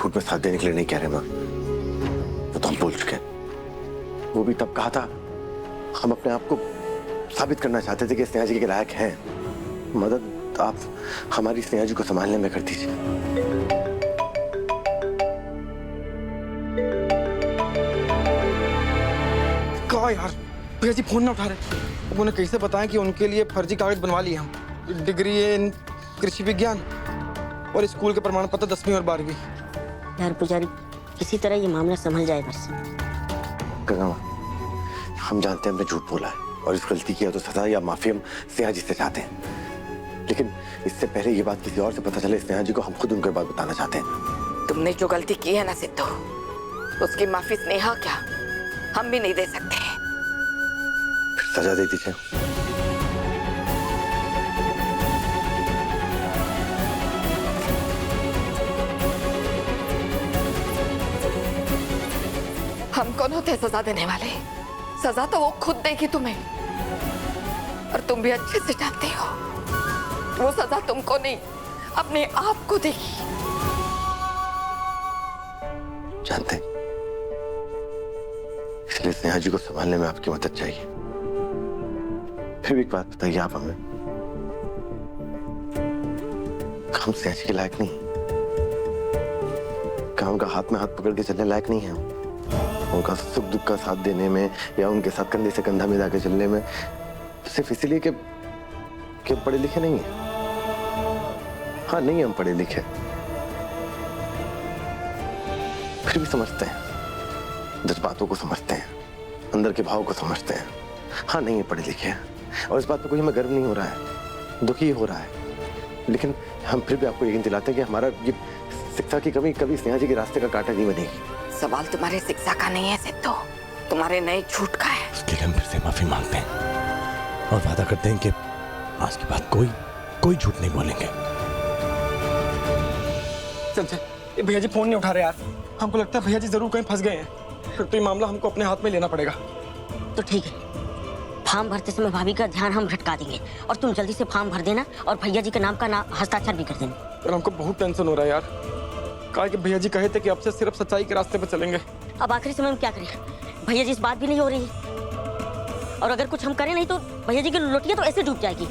झूठ में साथ देने के लिए नहीं कह रहे माँ, वो तो हम भूल चुके हैं। वो भी तब कहा था, हम अपने आप को साबित करना चाहते थे कि स्नेहा जी के लायक हैं। मदद आप हमारी स्नेहा जी को संभालने में कर दीजिए। क्या यार, भैया जी फोन ना उठा रहे। उन्हें कैसे बताएं कि उनके लिए फर्जी कागज बनवा लिए हम, डिग्री इन कृषि विज्ञान और स्कूल के प्रमाण पत्र 10वीं और 12वीं। यार पुजारी, किसी तरह ये मामला संभल जाए बस। गंगा, हम जानते हैं हमने झूठ बोला है और इस गलती की है तो सजा या माफी हम स्नेहा जी से चाहते हैं, लेकिन इससे पहले ये बात किसी और से पता चले स्नेहा जी को, हम खुद उनके बात बताना चाहते हैं। तुमने जो गलती की है ना सिद्धू, उसकी माफी स्नेहा क्या हम भी नहीं दे सकते। फिर सजा दे दीजिए। हम कौन होते हैं सजा देने वाले? सजा तो वो खुद देगी तुम्हें, और तुम भी अच्छे से जानते हो वो सजा तुमको नहीं अपने आप को देगी। जानते, इसलिए स्नेहा जी को संभालने में आपकी मदद चाहिए। फिर भी एक बात बताइए आप हमें, हम स्नेहा जी के लायक नहीं, क्या उनका हाथ में हाथ पकड़ के चलने लायक नहीं है? उनका सुख दुख का साथ देने में या उनके साथ कंधे से कंधा मिला के चलने में, सिर्फ इसलिए कि पढ़े लिखे नहीं है। हाँ, नहीं हम पढ़े लिखे, फिर भी समझते हैं, जज्बातों को समझते हैं, अंदर के भाव को समझते हैं। हाँ, नहीं है पढ़े लिखे हैं और इस बात पर कोई हमें गर्व नहीं हो रहा है, दुखी हो रहा है, लेकिन हम फिर भी आपको यकीन दिलाते हैं कि हमारा ये शिक्षा की कमी कभी स्नेहा जी के रास्ते का कांटा नहीं बनेगी। सवाल तुम्हारे शिक्षा का नहीं है सिद्धू, तुम्हारे नए झूठ का है। उसके लिए हम फिर से माफी मांगते हैं और वादा करते हैं कि आज के बाद कोई झूठ नहीं बोलेंगे। चल, ये भैया जी फोन नहीं उठा रहे यार। हमको लगता है भैया जी जरूर कहीं फंस गए हैं, फिर तो ये मामला हमको अपने हाथ में लेना पड़ेगा। तो ठीक है, फॉर्म भरते समय भाभी का ध्यान हम भटका देंगे और तुम जल्दी से फॉर्म भर देना और भैया जी के नाम का हस्ताक्षर भी कर देना। पर हमको बहुत टेंशन हो रहा है यार, कहा कि भैया जी कहे थे कि अब से सिर्फ सच्चाई के रास्ते पर चलेंगे। अब आखिरी समय में क्या करें? भैया जी इस बात भी नहीं हो रही, और अगर कुछ हम करें नहीं तो भैया जी की लोटियां तो ऐसे डूब जाएगी।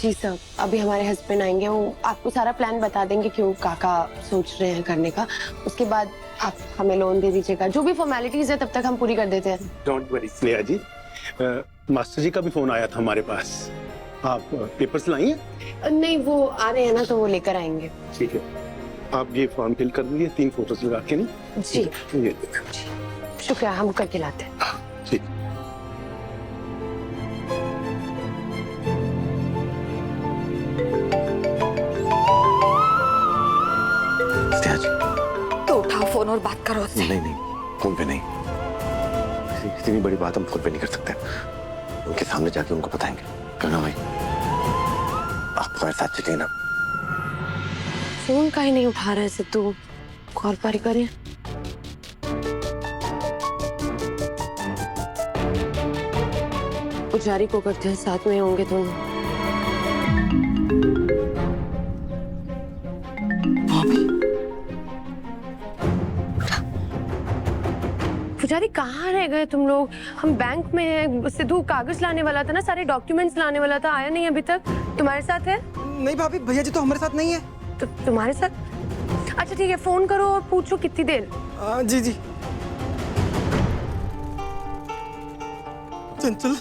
जी सर, अभी हमारे हस्बैंड आएंगे, वो आपको सारा प्लान बता देंगे कि वो काका सोच रहे हैं करने का। उसके बाद आप हमें लोन दे दीजिएगा, जो भी फॉर्मेलिटीज है तब तक हम पूरी कर देते हैं। Don't worry Sneha ji, master ji का भी फोन आया था हमारे पास। आप पेपर्स लाई हैं? नहीं, वो आ रहे हैं ना तो वो लेकर आएंगे। ठीक है, आप ये फॉर्म फिल कर दीजिए, 3 फोटोज लगा के। नहीं जी, ये शुक्रिया, हम करके लाते हैं। ठीक। स्नेहा जी, तो उठाओ फोन और बात करो उससे। नहीं, फोन पे नहीं, इतनी बड़ी बात हम फोन पे नहीं कर सकते, उनके सामने जाके उनको बताएंगे। गंगा भाई, आप हमारे साथ चलिए ना। फोन का ही नहीं उठा रहे सिद्धू, कॉल पर ही करें। पुजारी को करते हैं, साथ में होंगे तो। पुजारी कहाँ रह गए तुम लोग? हम बैंक में हैं, सिद्धू कागज लाने वाला था ना, सारे डॉक्यूमेंट्स लाने वाला था, आया नहीं अभी तक। तुम्हारे साथ है? नहीं भाभी, भैया जी तो हमारे साथ नहीं है। तो तुम्हारे साथ? अच्छा ठीक है, फोन करो और पूछो कितनी देर। जी जी। चंचल,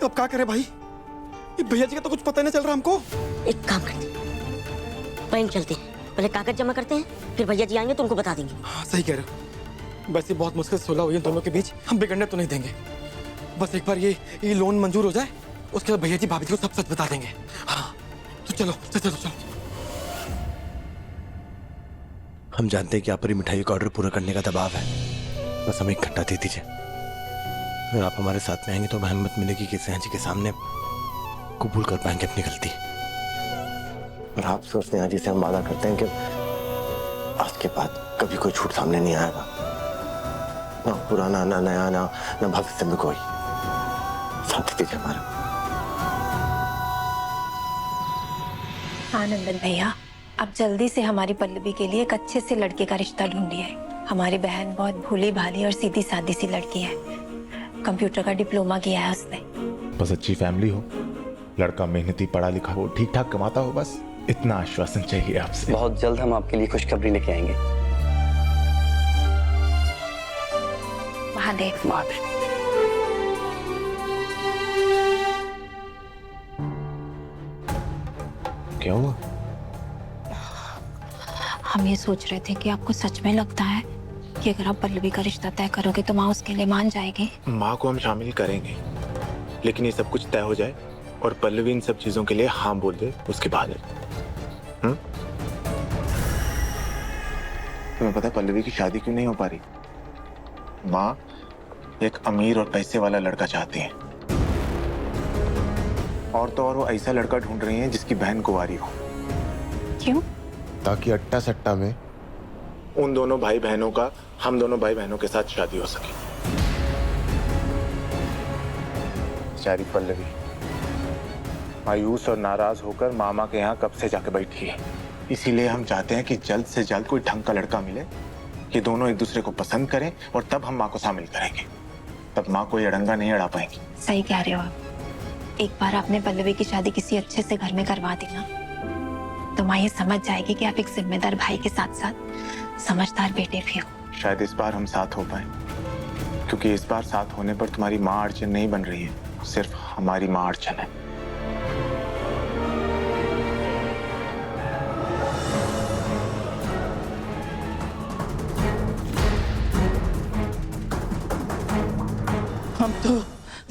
अब क्या करे भाई? ये भैया जी का तो कुछ पता नहीं चल रहा हमको। एक काम करते हैं, बैंक चलते हैं, पहले कागज जमा करते हैं, फिर भैया जी आएंगे तो उनको बता देंगे। हाँ, सही कह रहे हो। वैसे बहुत मुश्किल सुलह हुई है दोनों के बीच, हम बिगड़ने तो नहीं देंगे। बस एक बार ये लोन मंजूर हो जाए, उसके बाद भैया जी भाभी जी को सब सच बता देंगे। हाँ, तो चलो। हम जानते हैं कि आप पर मिठाई का ऑर्डर पूरा करने का दबाव है, बस हमें 1 घंटा दे दीजिए। अगर आप हमारे साथ में आएंगे तो हमें हिम्मत मिलेगी कि स्नेहा जी के सामने कबूल कर पाएंगे अपनी गलती। और आप स्नेहा जी से हम वादा करते हैं कि आज के बाद कभी कोई झूठ सामने नहीं आएगा, ना पुराना, ना नया, ना भविष्य में कोई। साथ दीजिए हमारा। आनंदन भैया, आप जल्दी से हमारी पल्लवी के लिए एक अच्छे से लड़के का रिश्ता ढूंढिए। हमारी बहन बहुत भोली भाली और सीधी सादी सी लड़की है। कंप्यूटर का डिप्लोमा किया है उसने। बस अच्छी फैमिली हो, लड़का मेहनती पढ़ा लिखा हो, ठीक ठाक कमाता हो, बस इतना आश्वासन चाहिए आपसे। बहुत जल्द हम आपके लिए खुशखबरी लेके आएंगे। महादेव। महादेव। क्या हुआ? हम ये सोच रहे थे कि आपको सच में लगता है कि अगर आप पल्लवी का रिश्ता तय करोगे तो माँ उसके लिए मान जाएगी? माँ को हम शामिल करेंगे, लेकिन ये सब कुछ तय हो जाए और पल्लवी इन सब चीजों के लिए हाँ बोल दे, उसके बाद तुम्हें पता है पल्लवी की शादी क्यों नहीं हो पा रही? माँ एक अमीर और पैसे वाला लड़का चाहती है, और तो और वो ऐसा लड़का ढूंढ रही है जिसकी बहन कुंवारी हो। क्यों? ताकि अट्टा सट्टा में उन दोनों भाई बहनों का हम दोनों भाई बहनों के साथ शादी हो सके। बेचारी पल्लवी मायूस और नाराज होकर मामा के यहाँ कब से जाके बैठी है। इसीलिए हम चाहते हैं कि जल्द से जल्द कोई ढंग का लड़का मिले, कि दोनों एक दूसरे को पसंद करें और तब हम माँ को शामिल करेंगे। तब माँ कोई अड़ंगा नहीं अड़ा पाएंगी। सही कह रहे हो आप। एक बार आपने पल्लवी की शादी किसी अच्छे से घर में करवा दी ना, तो माँ ये समझ जाएगी कि आप एक जिम्मेदार भाई के साथ साथ समझदार बेटे भी हो। शायद इस बार हम साथ हो पाए, क्योंकि इस बार साथ होने पर तुम्हारी माँ अड़चन नहीं बन रही है, सिर्फ हमारी माँ अड़चन है। हम तो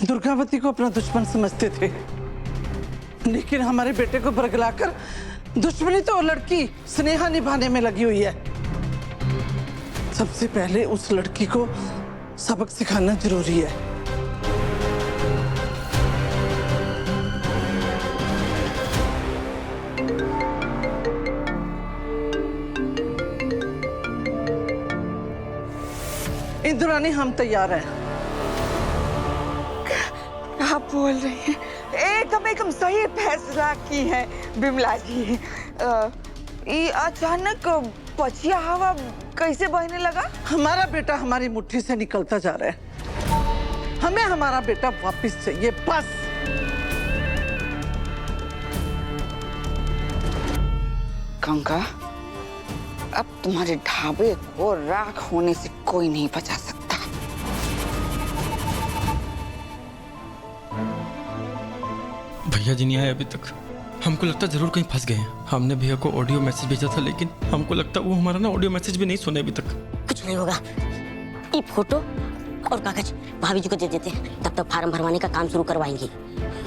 दुर्गावती को अपना दुश्मन समझते थे, लेकिन हमारे बेटे को बरगलाकर दुश्मनी तो वो लड़की स्नेहा निभाने में लगी हुई है। सबसे पहले उस लड़की को सबक सिखाना जरूरी है। इंद्राणी हम तैयार हैं। आप बोल रही हैं? एकदम सही फैसला की है बिमला जी। ये अचानक पछिया हवा कैसे बहने लगा? हमारा बेटा हमारी मुट्ठी से निकलता जा रहा है, हमें हमारा बेटा वापस चाहिए, बस। गंगा, अब तुम्हारे ढाबे को राख होने से कोई नहीं बचा सकता। भैया जी नहीं आए अभी तक। हमको लगता जरूर कहीं फंस गए हैं। हमने भैया को ऑडियो मैसेज भेजा था, लेकिन हमको लगता वो हमारा ना ऑडियो मैसेज भी नहीं सुने अभी तक। कुछ नहीं होगा, ये फोटो और कागज भाभी जी को दे देते हैं, तब तक फार्म भरवाने का काम शुरू करवाएंगे।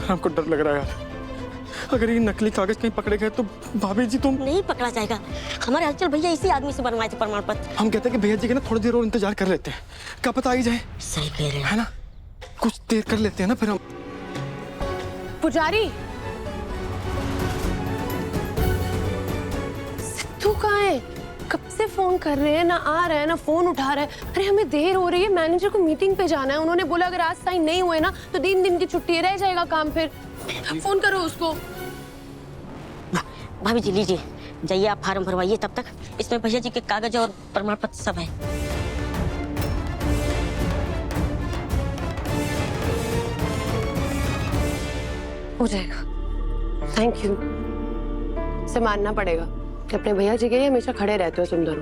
हमको डर लग रहा है यार, अगर ये नकली कागज कहीं पकड़े गए तो भाभी जी तो नहीं पकड़ा जाएगा। हमारे हलचल भैया इसी आदमी से बनवाए थे प्रमाण पत्र। हम कहते हैं कि भैया जी के ना थोड़ी देर और इंतजार कर लेते हैं, क्या पता आ ही जाए। सही कह रहे हैं, है ना, कुछ देर कर लेते हैं ना फिर हम। पुजारी, सिद्धू कहाँ है? कब से फोन कर रहे हैं, ना आ रहा है ना फोन उठा रहा है। अरे हमें देर हो रही है, मैनेजर को मीटिंग पे जाना है। उन्होंने बोला अगर आज साइन नहीं हुए ना तो 3 दिन की छुट्टी, रह जाएगा काम। फिर फोन करो उसको। भाभी जी लीजिए, जाइए आप फार्म भरवाइए, तब तक इसमें भैया जी के कागज और प्रमाण पत्र सब है। हो जाएगा, थैंक यू। से मानना पड़ेगा कि अपने भैया जी के लिए हमेशा खड़े रहते हो सुंदर।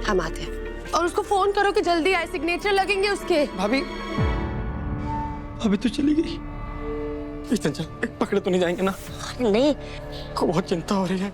हम आते हैं। और उसको फोन करो कि जल्दी आए, सिग्नेचर लगेंगे उसके। भाभी अभी तो चली गई, इस चल पकड़े तो नहीं जाएंगे ना? नहीं, बहुत चिंता हो रही है।